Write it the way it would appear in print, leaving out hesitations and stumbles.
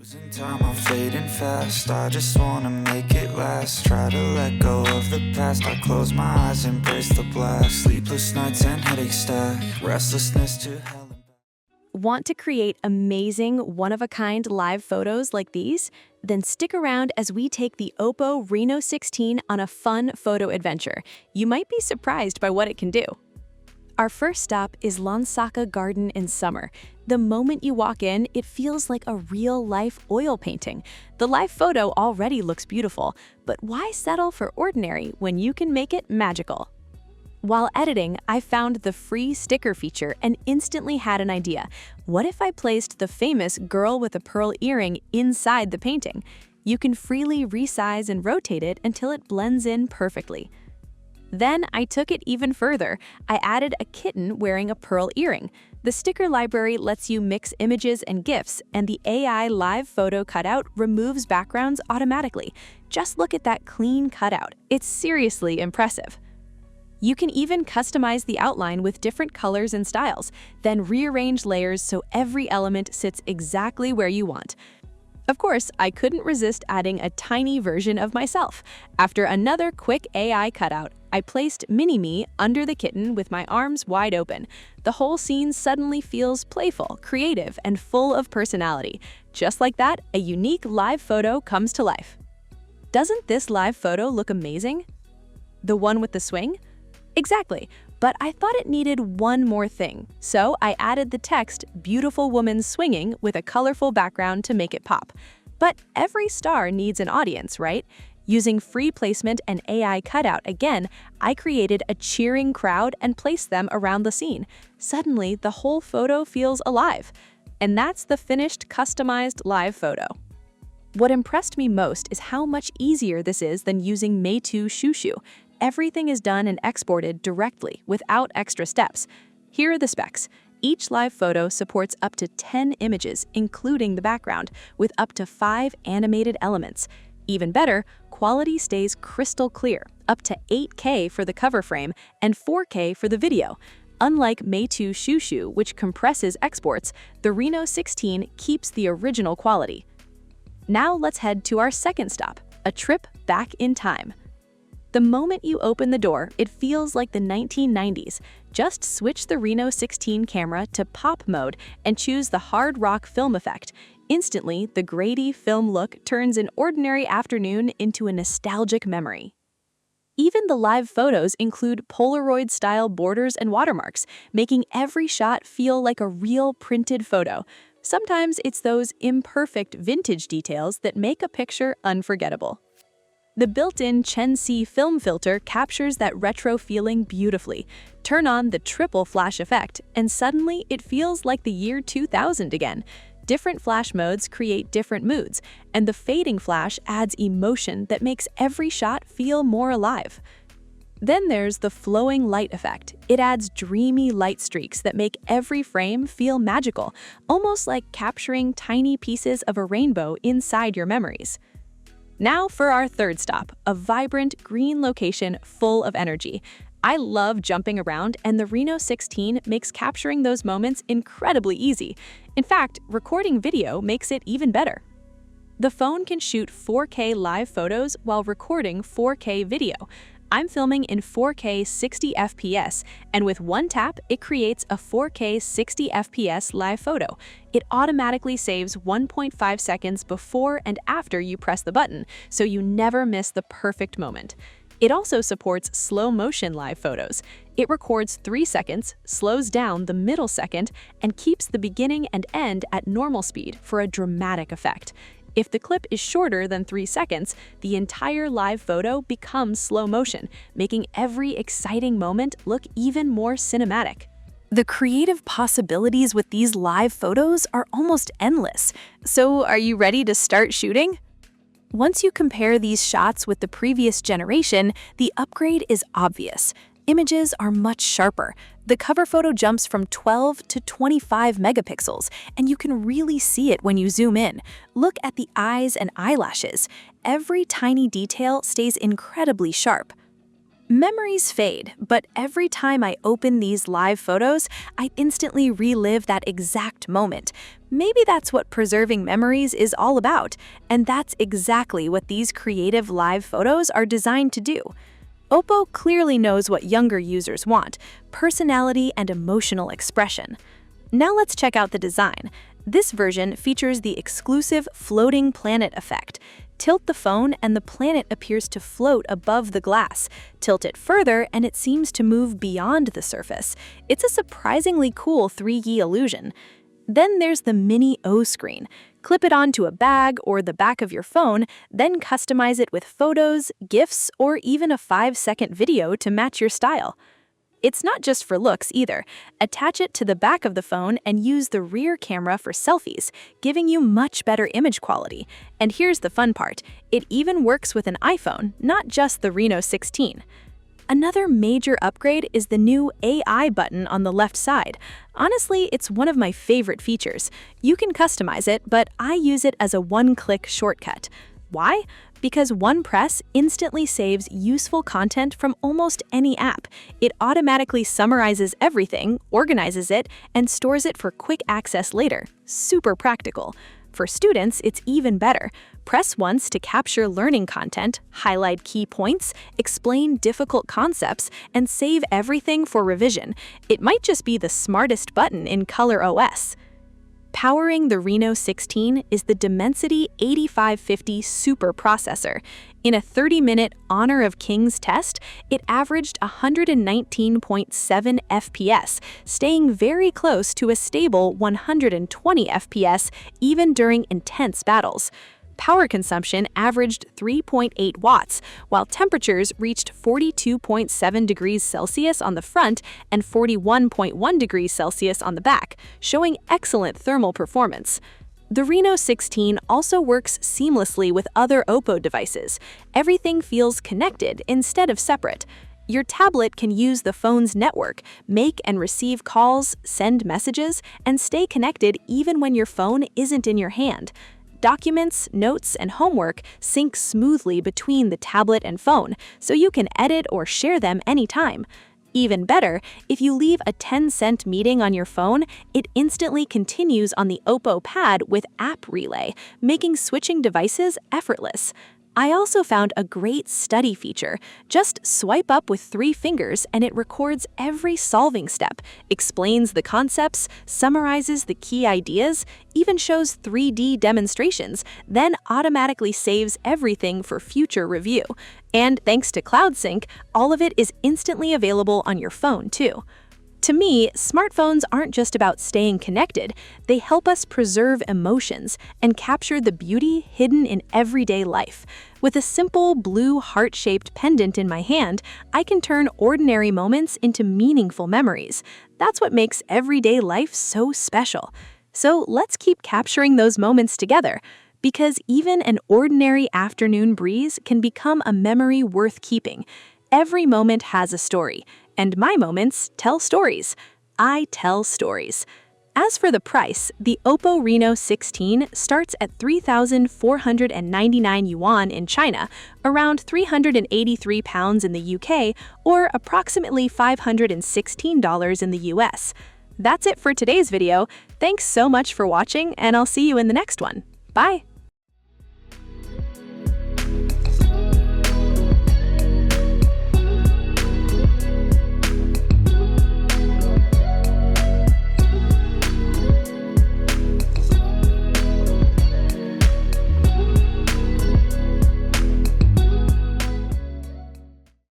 Losing time, I'm fading fast. I just wanna make it last. Try to let go of the past. I close my eyes, embrace the blast. Sleepless nights and headache stack. Restlessness to hell and back. Want to create amazing, one-of-a-kind live photos like these? Then stick around as we take the OPPO Reno16 on a fun photo adventure. You might be surprised by what it can do. Our first stop is Lonsaka Garden in summer. The moment you walk in, it feels like a real-life oil painting. The live photo already looks beautiful, but why settle for ordinary when you can make it magical? While editing, I found the free sticker feature and instantly had an idea. What if I placed the famous girl with a pearl earring inside the painting? You can freely resize and rotate it until it blends in perfectly. Then I took it even further. I added a kitten wearing a pearl earring. The sticker library lets you mix images and GIFs, and the AI live photo cutout removes backgrounds automatically. Just look at that clean cutout. It's seriously impressive. You can even customize the outline with different colors and styles, then rearrange layers so every element sits exactly where you want. Of course, I couldn't resist adding a tiny version of myself. After another quick AI cutout, I placed Mini-Me under the kitten with my arms wide open. The whole scene suddenly feels playful, creative, and full of personality. Just like that, a unique live photo comes to life. Doesn't this live photo look amazing? The one with the swing? Exactly, but I thought it needed one more thing, so I added the text "Beautiful woman swinging" with a colorful background to make it pop. But every star needs an audience, right? Using free placement and AI cutout again, I created a cheering crowd and placed them around the scene. Suddenly, the whole photo feels alive. And that's the finished, customized live photo. What impressed me most is how much easier this is than using Meitu Shushu. Everything is done and exported directly, without extra steps. Here are the specs. Each live photo supports up to 10 images, including the background, with up to 5 animated elements. Even better, quality stays crystal clear, up to 8K for the cover frame and 4K for the video. Unlike Meitu Shushu, which compresses exports, the Reno16 keeps the original quality. Now let's head to our second stop, a trip back in time. The moment you open the door, it feels like the 1990s. Just switch the Reno16 camera to pop mode and choose the hard rock film effect. Instantly, the grainy film look turns an ordinary afternoon into a nostalgic memory. Even the live photos include Polaroid-style borders and watermarks, making every shot feel like a real printed photo. Sometimes it's those imperfect vintage details that make a picture unforgettable. The built-in Chen-Si film filter captures that retro feeling beautifully. Turn on the triple flash effect, and suddenly it feels like the year 2000 again. Different flash modes create different moods, and the fading flash adds emotion that makes every shot feel more alive. Then there's the flowing light effect. It adds dreamy light streaks that make every frame feel magical, almost like capturing tiny pieces of a rainbow inside your memories. Now for our third stop, a vibrant green location full of energy. I love jumping around, and the Reno16 makes capturing those moments incredibly easy. In fact, recording video makes it even better. The phone can shoot 4K live photos while recording 4K video. I'm filming in 4K 60 FPS, and with one tap, it creates a 4K 60 FPS live photo. It automatically saves 1.5 seconds before and after you press the button, so you never miss the perfect moment. It also supports slow-motion live photos. It records 3 seconds, slows down the middle second, and keeps the beginning and end at normal speed for a dramatic effect. If the clip is shorter than 3 seconds, the entire live photo becomes slow motion, making every exciting moment look even more cinematic. The creative possibilities with these live photos are almost endless. So are you ready to start shooting? Once you compare these shots with the previous generation, the upgrade is obvious. Images are much sharper. The cover photo jumps from 12 to 25 megapixels, and you can really see it when you zoom in. Look at the eyes and eyelashes. Every tiny detail stays incredibly sharp. Memories fade, but every time I open these live photos, I instantly relive that exact moment. Maybe that's what preserving memories is all about, and that's exactly what these creative live photos are designed to do. OPPO clearly knows what younger users want: personality and emotional expression. Now let's check out the design. This version features the exclusive floating planet effect. Tilt the phone and the planet appears to float above the glass. Tilt it further and it seems to move beyond the surface. It's a surprisingly cool 3D illusion. Then there's the mini O screen. Clip it onto a bag or the back of your phone, then customize it with photos, GIFs, or even a 5-second video to match your style. It's not just for looks either. Attach it to the back of the phone and use the rear camera for selfies, giving you much better image quality. And here's the fun part: it even works with an iPhone, not just the Reno16. Another major upgrade is the new AI button on the left side. Honestly, it's one of my favorite features. You can customize it, but I use it as a one-click shortcut. Why? Because one press instantly saves useful content from almost any app. It automatically summarizes everything, organizes it, and stores it for quick access later. Super practical. For students, it's even better. Press once to capture learning content, highlight key points, explain difficult concepts, and save everything for revision. It might just be the smartest button in ColorOS. Powering the Reno16 is the Dimensity 8550 super processor. In a 30-minute Honor of Kings test, it averaged 119.7 FPS, staying very close to a stable 120 FPS even during intense battles. Power consumption averaged 3.8 watts, while temperatures reached 42.7 degrees Celsius on the front and 41.1 degrees Celsius on the back, showing excellent thermal performance. The Reno16 also works seamlessly with other OPPO devices. Everything feels connected instead of separate. Your tablet can use the phone's network, make and receive calls, send messages, and stay connected even when your phone isn't in your hand. Documents, notes, and homework sync smoothly between the tablet and phone, so you can edit or share them anytime. Even better, if you leave a 10-cent meeting on your phone, it instantly continues on the OPPO Pad with App Relay, making switching devices effortless. I also found a great study feature. Just swipe up with 3 fingers and it records every solving step, explains the concepts, summarizes the key ideas, even shows 3D demonstrations, then automatically saves everything for future review. And thanks to Cloud Sync, all of it is instantly available on your phone too. To me, smartphones aren't just about staying connected, they help us preserve emotions and capture the beauty hidden in everyday life. With a simple blue heart-shaped pendant in my hand, I can turn ordinary moments into meaningful memories. That's what makes everyday life so special. So let's keep capturing those moments together, because even an ordinary afternoon breeze can become a memory worth keeping. Every moment has a story, and my moments tell stories. I tell stories. As for the price, the OPPO Reno16 starts at 3,499 yuan in China, around £383 in the UK, or approximately $516 in the US. That's it for today's video. Thanks so much for watching, and I'll see you in the next one. Bye!